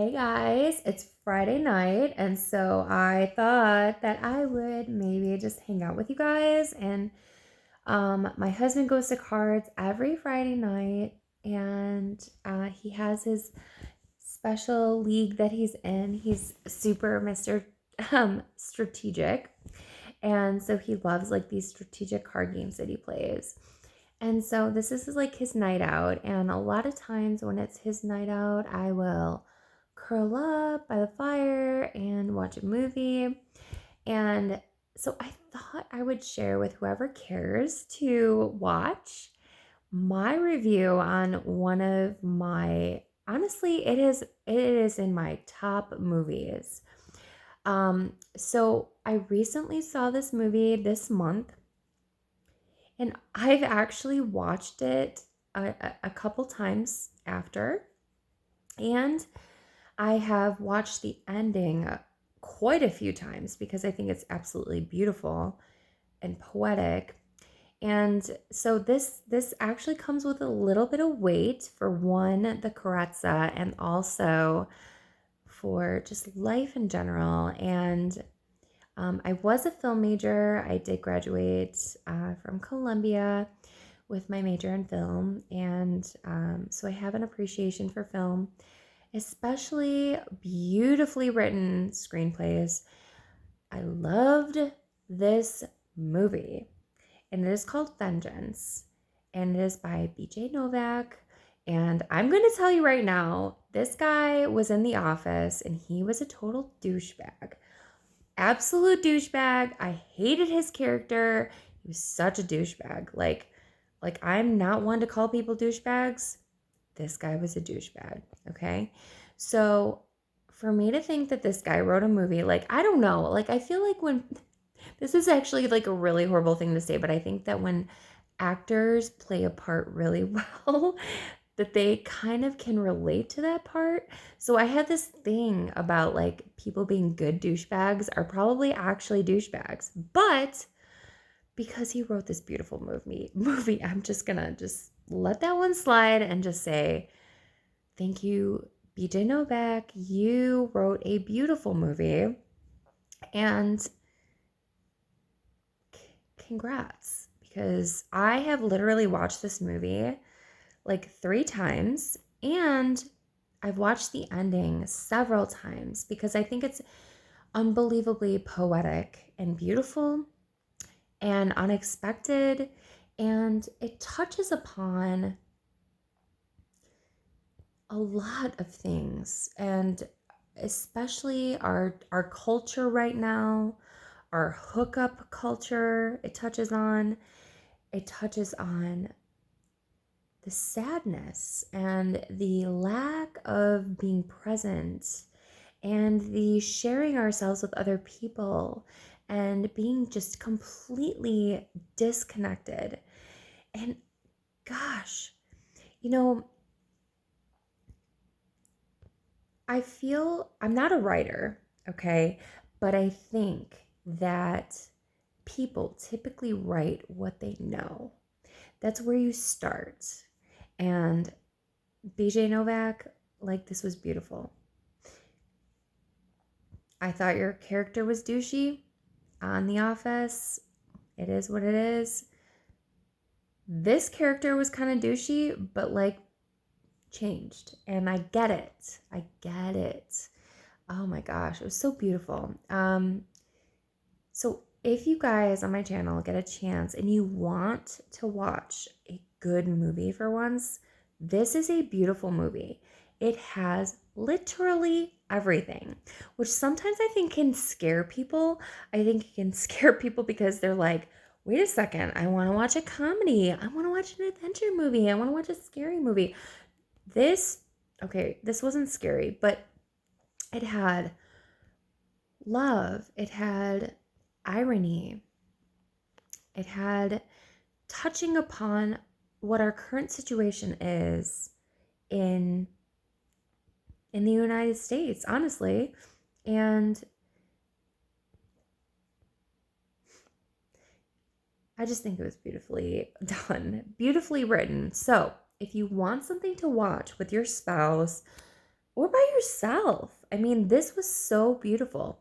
Hey guys, it's Friday night, and so I thought that I would maybe just hang out with you guys. And my husband goes to cards every Friday night, and he has his special league that he's in. He's super Mr. Strategic, and so he loves like these strategic card games that he plays. And so this is like his night out. And a lot of times when it's his night out, I will curl up by the fire and watch a movie. And so I thought I would share with whoever cares to watch my review on one of my, honestly, it is in my top movies. So I recently saw this movie this month, and I've actually watched it a couple times after, and I have watched the ending quite a few times because I think it's absolutely beautiful and poetic. And so this actually comes with a little bit of weight for one, the carezza, and also for just life in general. And I was a film major. I did graduate from Columbia with my major in film, and so I have an appreciation for film, especially beautifully written screenplays. I loved this movie, and it is called Vengeance, and it is by BJ Novak. And I'm going to tell you right now, this guy was in The Office, and he was a total douchebag. Absolute douchebag. I hated his character. He was such a douchebag. Like I'm not one to call people douchebags. This guy was a douchebag, okay? So for me to think that this guy wrote a movie, like I don't know, like I feel like when this is actually like a really horrible thing to say, but I think that when actors play a part really well, that they kind of can relate to that part. So I had this thing about like people being good douchebags are probably actually douchebags. But because he wrote this beautiful movie, I'm just gonna just let that one slide and just say thank you, BJ Novak. You wrote a beautiful movie, and congrats, because I have literally watched this movie like 3 times, and I've watched the ending several times because I think it's unbelievably poetic and beautiful and unexpected, and it touches upon a lot of things, and especially our culture right now, our hookup culture. It touches on the sadness and the lack of being present and the sharing ourselves with other people and being just completely disconnected. And gosh, you know, I feel I'm not a writer, okay? But I think that people typically write what they know. That's where you start. And BJ Novak, like, this was beautiful. I thought your character was douchey on The Office. It is what it is. This character was kind of douchey, but like changed. And I get it. I get it. Oh my gosh, it was so beautiful. So if you guys on my channel get a chance and you want to watch a good movie for once, this is a beautiful movie. It has literally everything, which sometimes I think can scare people. I think it can scare people because they're like, wait a second, I want to watch a comedy. I want to watch an adventure movie. I want to watch a scary movie. This wasn't scary, but it had love. It had irony. It had touching upon what our current situation is in the United States, honestly. And I just think it was beautifully done, beautifully written. So, if you want something to watch with your spouse or by yourself. I mean, this was so beautiful.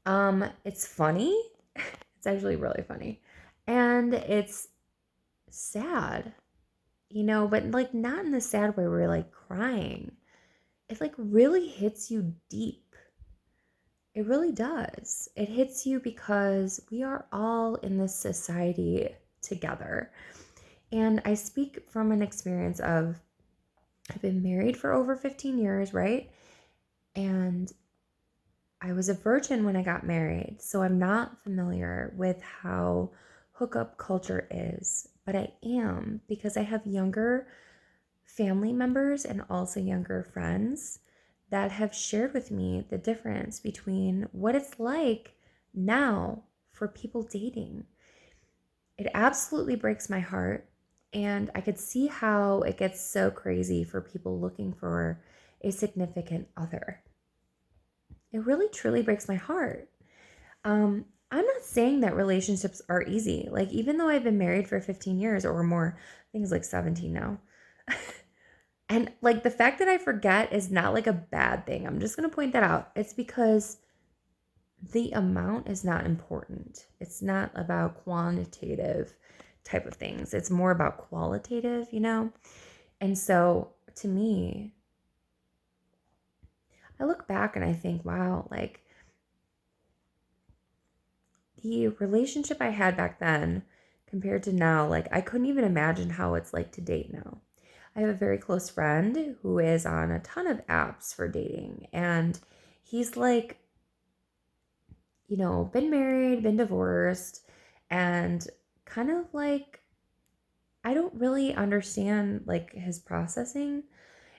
It's funny. It's actually really funny. And it's sad, but like not in the sad way where you're like crying. It like really hits you deep. It really does. It hits you because we are all in this society together. And I speak from an experience of I've been married for over 15 years, right? And I was a virgin when I got married, so I'm not familiar with how hookup culture is, but I am because I have younger family members and also younger friends that have shared with me the difference between what it's like now for people dating. It absolutely breaks my heart, and I could see how it gets so crazy for people looking for a significant other. It really truly breaks my heart. I'm not saying that relationships are easy. Like, even though I've been married for 15 years or more, I think it's like 17 now. And like the fact that I forget is not like a bad thing. I'm just going to point that out. It's because the amount is not important. It's not about quantitative type of things. It's more about qualitative, And so to me, I look back and I think, wow, like the relationship I had back then compared to now, like I couldn't even imagine how it's like to date now. I have a very close friend who is on a ton of apps for dating, and he's like, been married, been divorced, and kind of like, I don't really understand like his processing,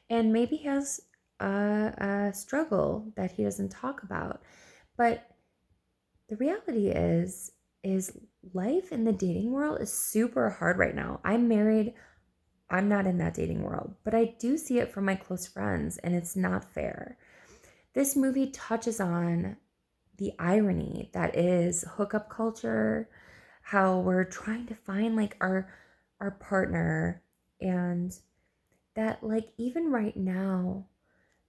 and maybe he has a struggle that he doesn't talk about. But the reality is life in the dating world is super hard right now. I'm married. I'm not in that dating world, but I do see it from my close friends, and it's not fair. This movie touches on the irony that is hookup culture, how we're trying to find like our partner, and that like even right now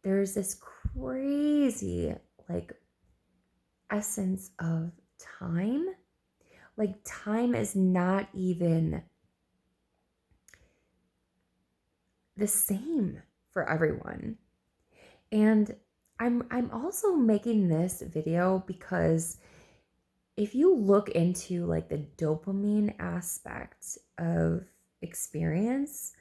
there's this crazy like essence of time. Like time is not even the same for everyone. And I'm also making this video because if you look into like the dopamine aspect of experience,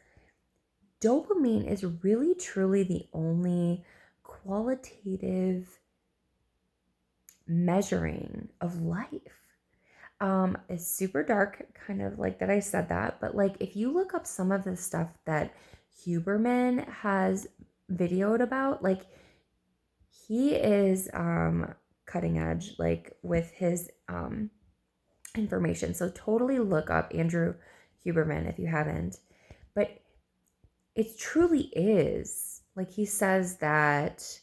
dopamine is really truly the only qualitative measuring of life. It's super dark, kind of like that I said that, but like if you look up some of the stuff that Huberman has videoed about, like he is cutting edge like with his information. So totally look up Andrew Huberman if you haven't. But it truly is like he says that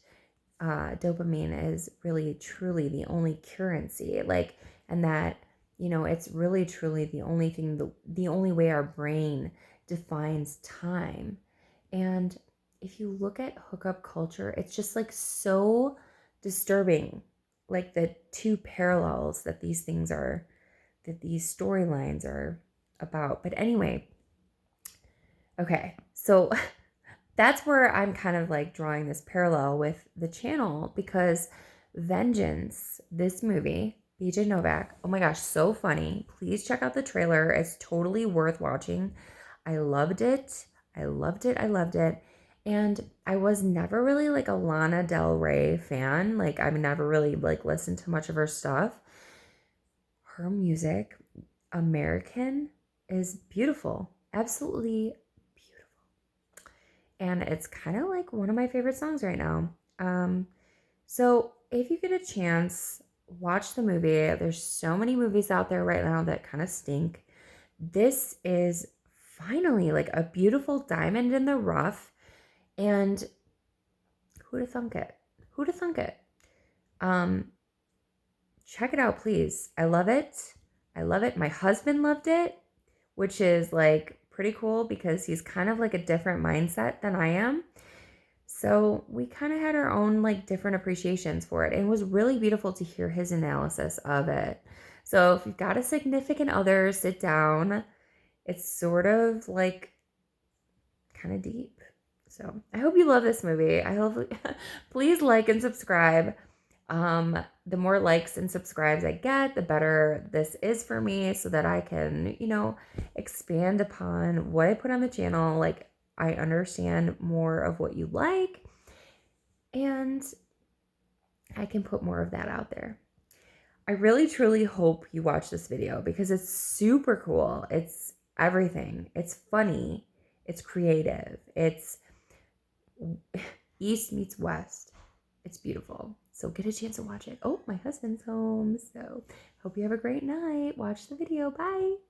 dopamine is really truly the only currency, like, and that it's really truly the only thing, the only way our brain defines time. And if you look at hookup culture, it's just like so disturbing, like the two parallels that these things are, that these storylines are about. But anyway, okay, so that's where I'm kind of like drawing this parallel with the channel, because Vengence, this movie, BJ Novak, oh my gosh, so funny. Please check out the trailer. It's totally worth watching. I loved it. I loved it. I loved it. And I was never really like a Lana Del Rey fan. Like I've never really like listened to much of her stuff. Her music, American, is beautiful. Absolutely beautiful. And it's kind of like one of my favorite songs right now. So if you get a chance, watch the movie. There's so many movies out there right now that kind of stink. This is finally like a beautiful diamond in the rough. And who'd have thunk it? Who'd have thunk it? Check it out, please. I love it. I love it. My husband loved it, which is like pretty cool because he's kind of like a different mindset than I am. So we kind of had our own like different appreciations for it. And it was really beautiful to hear his analysis of it. So if you've got a significant other, sit down. It's sort of like kind of deep. So I hope you love this movie. I hope please like and subscribe. The more likes and subscribes I get, the better this is for me so that I can, expand upon what I put on the channel. Like I understand more of what you like and I can put more of that out there. I really truly hope you watch this video because it's super cool. It's everything. It's funny. It's creative. It's East meets West. It's beautiful. So get a chance to watch it. Oh, my husband's home. So hope you have a great night. Watch the video. Bye.